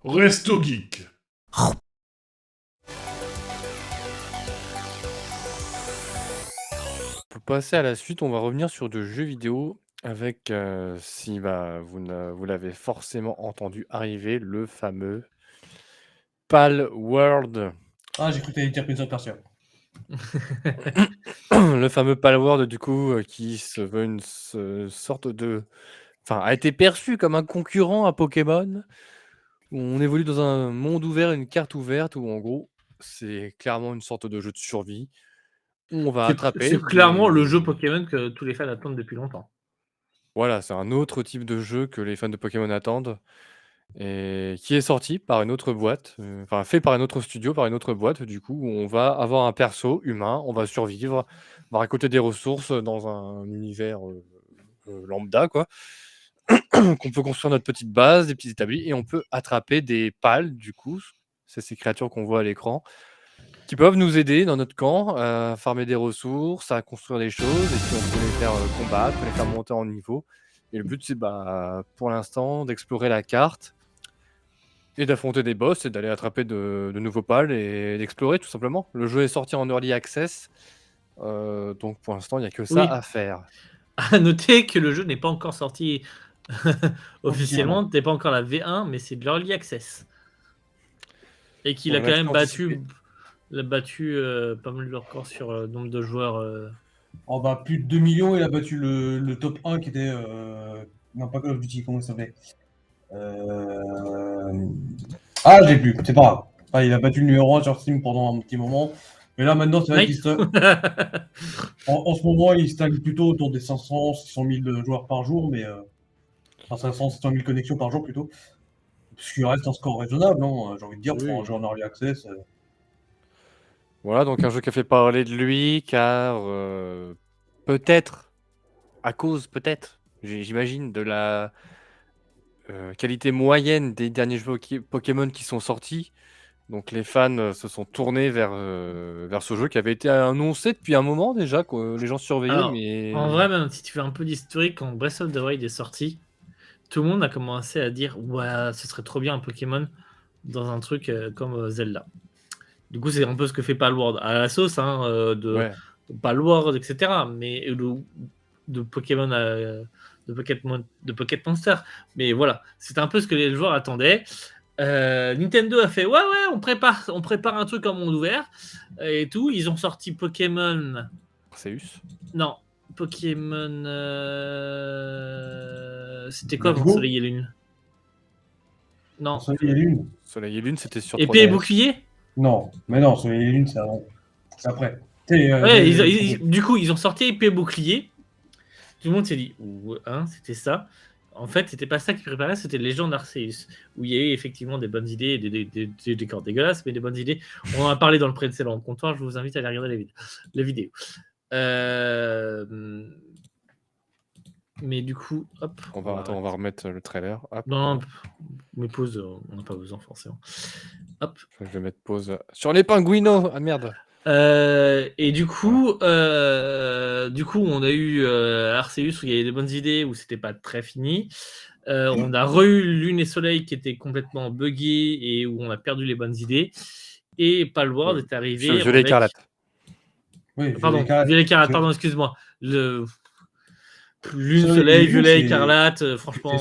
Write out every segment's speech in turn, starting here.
Resto Geek. Pour passer à la suite, on va revenir sur de jeux vidéo avec, si vous l'avez forcément entendu arriver, le fameux Palworld. Ah, j'ai cru que t'allais dire Prince of Persia. Le fameux Palworld du coup, qui se veut sorte de enfin, a été perçu comme un concurrent à Pokémon, où on évolue dans un monde ouvert, une carte ouverte, où en gros, c'est clairement une sorte de jeu de survie, où on va attraper C'est clairement le jeu des Pokémon que tous les fans attendent depuis longtemps. voilà, c'est un autre type de jeu que les fans de Pokémon attendent. Et qui est sorti par une autre boîte, enfin fait par un autre studio, par une autre boîte du coup, où on va avoir un perso humain, on va survivre, on va récolter des ressources, dans un univers, lambda quoi. Qu'on peut construire notre petite base, des petits établis et on peut attraper des pals du coup, c'est ces créatures qu'on voit à l'écran, qui peuvent nous aider dans notre camp à farmer des ressources, à construire des choses et puis on peut les faire, combattre, les faire monter en niveau et le but c'est, pour l'instant d'explorer la carte et d'affronter des boss et d'aller attraper de nouveaux pals et d'explorer tout simplement. Le jeu est sorti en early access, donc pour l'instant, il y a que ça Oui. à faire. À noter que le jeu n'est pas encore sorti Officiellement. officiellement, n'est pas encore la V1, mais c'est de l'early access. Et qu'il a Pour quand même l'action battu pas mal de records sur le nombre de joueurs. Oh bah, plus de 2 millions, il a battu le top 1 qui était. Non, pas Call of Duty, comment il s'appelait Ah, j'ai plus, c'est pas grave. Enfin, il a battu le numéro 1 sur Steam pendant un petit moment. Mais là, maintenant, c'est vrai qu'il Nice. en ce moment, il stagne plutôt autour des 500, 600 000 joueurs par jour, mais. Enfin, 500, 600 000 connexions par jour plutôt. Ce qui reste un score raisonnable, non j'ai envie de dire, pour un Oui. jeu en early access. Voilà, donc un jeu qui a fait parler de lui car, peut-être, à cause peut-être, j'imagine de la, qualité moyenne des derniers jeux Pokémon qui sont sortis. Donc les fans, se sont tournés vers ce jeu qui avait été annoncé depuis un moment déjà, que les gens surveillaient, Alors, en mais vrai, même si tu fais un peu d'historique, quand Breath of the Wild est sorti, tout le monde a commencé à dire ouais, ce serait trop bien un Pokémon dans un truc comme Zelda. Du coup, c'est un peu ce que fait Palworld à la sauce de ouais. Palworld, etc. Mais de Pokémon de Pocket Monster. Mais voilà, c'est un peu ce que les joueurs attendaient. Nintendo a fait ouais, on prépare un truc en monde ouvert et tout. Ils ont sorti Pokémon. Arceus. Non, Pokémon. C'était quoi Let's avant go. Soleil et Lune? Non. Soleil et Lune. Soleil et Lune, c'était sur Épée et 3DS. bouclier? Non, mais non, Soleil et Lune, c'est avant. C'est après. C'est, Ouais, du coup, ils ont sorti épée et bouclier. Tout le monde s'est dit, hein, c'était ça. En fait, c'était pas ça qui préparait, c'était Légende Arceus, où il y a eu effectivement des bonnes idées, des décors dégueulasses, mais des bonnes idées. On en a parlé dans le précédent comptoir, je vous invite à aller regarder les vidéos. Mais du coup, hop. On va remettre le trailer. Hop. Non, mes pauses, on n'a pas besoin forcément. Hop. Je vais mettre pause sur les pingouinos. Ah merde. Et du coup, on a eu Arceus où il y avait des bonnes idées, où c'était pas très fini. On a eu Lune et Soleil qui était complètement buggé et où on a perdu les bonnes idées. Et Palworld est arrivé Violet avec. écarlate. Oui, Pardon, Violet Écarlate, pardon, excuse-moi. Lune, Soleil Soleil, et Lune, Violet c'est- Écarlate, franchement.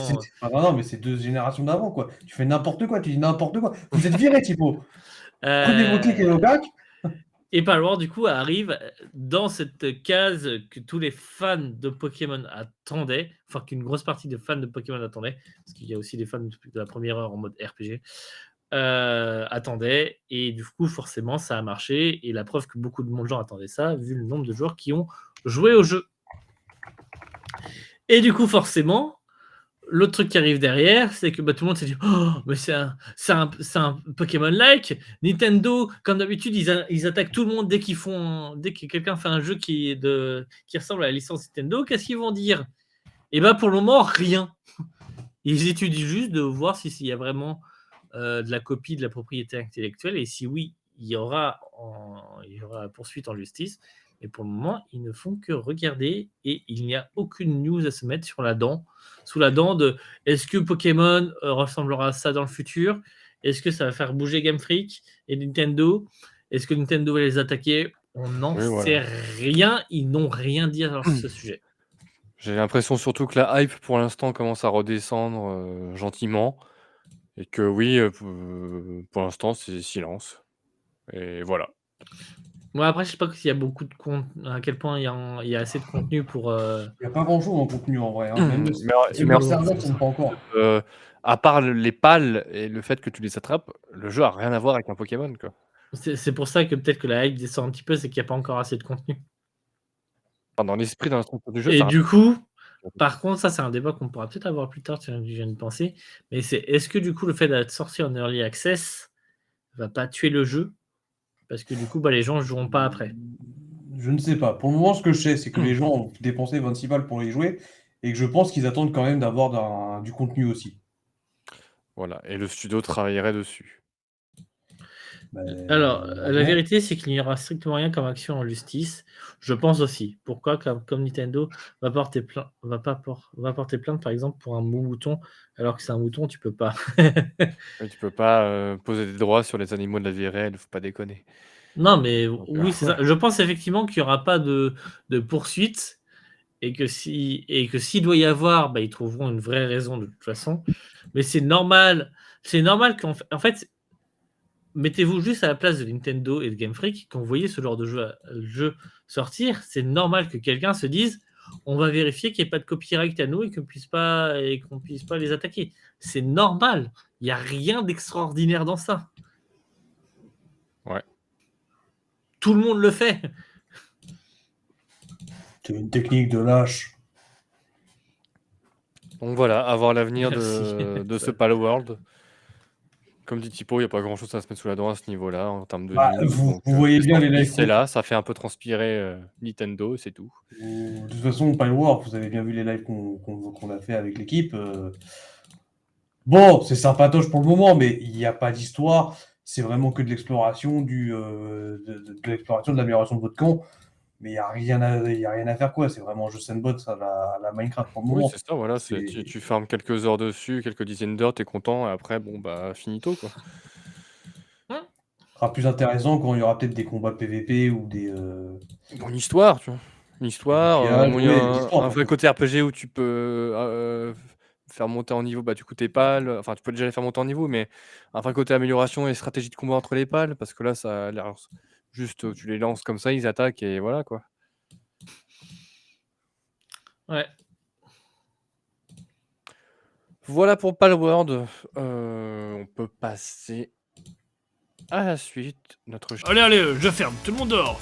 non, mais c'est 2 générations d'avant, quoi. Tu fais n'importe quoi, tu dis n'importe quoi. Vous êtes viré, Thibaut. Prenez vos clics et vos bacs. Et Palworld, du coup, arrive dans cette case que tous les fans de Pokémon attendaient, enfin qu'une grosse partie des fans de Pokémon attendaient, parce qu'il y a aussi des fans de la première heure en mode RPG, attendaient, et du coup, forcément, ça a marché, et la preuve que beaucoup de gens attendaient ça, vu le nombre de joueurs qui ont joué au jeu. Et du coup, forcément, l'autre truc qui arrive derrière, c'est que tout le monde s'est dit oh, mais c'est un Pokémon-like. Nintendo, comme d'habitude, ils attaquent tout le monde dès que quelqu'un fait un jeu qui ressemble à la licence Nintendo. Qu'est-ce qu'ils vont dire? Et pour le moment, rien. Ils étudient juste de voir s'il y a vraiment de la copie de la propriété intellectuelle, et si oui, il y aura poursuite en justice. Mais pour le moment, ils ne font que regarder et il n'y a aucune news à se mettre sous la dent de est-ce que Pokémon ressemblera à ça dans le futur? Est-ce que ça va faire bouger Game Freak et Nintendo? Est-ce que Nintendo va les attaquer? On n'en Oui, sait voilà. rien. Ils n'ont rien dit sur ce sujet. J'ai l'impression surtout que la hype pour l'instant commence à redescendre, gentiment et que oui, pour l'instant, c'est silence et voilà. Moi, après, je sais pas s'il y a beaucoup de à quel point il y a assez de contenu pour. Il y a pas grand-chose en contenu en vrai, hein. Même Mais les serveurs ne sont pas encore. à part les pales et le fait que tu les attrapes, le jeu a rien à voir avec un Pokémon, quoi. C'est pour ça que peut-être que la hype descend un petit peu, c'est qu'il y a pas encore assez de contenu. Enfin, dans l'esprit, dans la structure du jeu, Et ça du coup, par contre, ça, c'est un débat qu'on pourra peut-être avoir plus tard, tiens, je viens de penser, mais c'est est-ce que du coup, le fait d'être sorti en early access va pas tuer le jeu? Parce que du coup, bah, les gens joueront pas après. Je ne sais pas. Pour le moment, ce que je sais, c'est que les gens ont dépensé 26 balles pour y jouer et que je pense qu'ils attendent quand même d'avoir du contenu aussi. Voilà et le studio travaillerait dessus. Alors, la bon. vérité, c'est qu'il n'y aura strictement rien comme action en justice. Je pense aussi. Pourquoi? Comme Nintendo va porter plainte, par exemple, pour un mouton, alors que c'est un mouton, tu peux pas. Oui, tu peux pas, poser des droits sur les animaux de la vie réelle, faut pas déconner. Non, mais Donc, oui, c'est ça. Je pense effectivement qu'il y aura pas de poursuite et que s'il doit y avoir, bah, ils trouveront une vraie raison de toute façon. Mais c'est normal en fait, mettez-vous juste à la place de Nintendo et de Game Freak, quand vous voyez ce genre de jeu sortir, c'est normal que quelqu'un se dise: «On va vérifier qu'il y ait pas de copyright à nous et qu'on puisse pas les attaquer». C'est normal, il y a rien d'extraordinaire dans ça. Ouais. Tout le monde le fait. C'est une technique de lâche. Donc voilà, à voir l'avenir Merci. de ce Palworld. Comme dit Thibaut, il y a pas grand-chose à se mettre sous la dent à ce niveau-là, en termes de Bah, news, vous donc voyez c'est bien les sorti, lives c'est là, ça fait un peu transpirer, Nintendo, c'est tout. de toute façon, Palworld, vous avez bien vu les lives qu'on a fait avec l'équipe. Bon, c'est sympatoche pour le moment, mais il n'y a pas d'histoire. C'est vraiment que de l'exploration, de l'exploration, de l'amélioration de votre camp. Mais il y a rien à faire, quoi. C'est vraiment juste sandbox à la Minecraft pour le Oui, moment. c'est ça, voilà, c'est C'est tu farmes quelques heures dessus, quelques dizaines d'heures, tu es content et après bon, bah, finito, quoi. sera plus intéressant quand il y aura peut-être des combats PVP ou Bon, une histoire, tu vois? Une des histoire, au pillages, moins il y a ouais, des histoires un vrai surtout. côté RPG où tu peux, faire monter en niveau, bah, du coup tes pals, enfin tu peux déjà les faire monter en niveau, mais un vrai côté amélioration et stratégie de combat entre les pals, parce que là ça a l'air juste, tu les lances comme ça, ils attaquent et voilà, quoi. Ouais. Voilà pour Palworld, on peut passer à la suite. Allez, allez, je ferme, tout le monde dehors.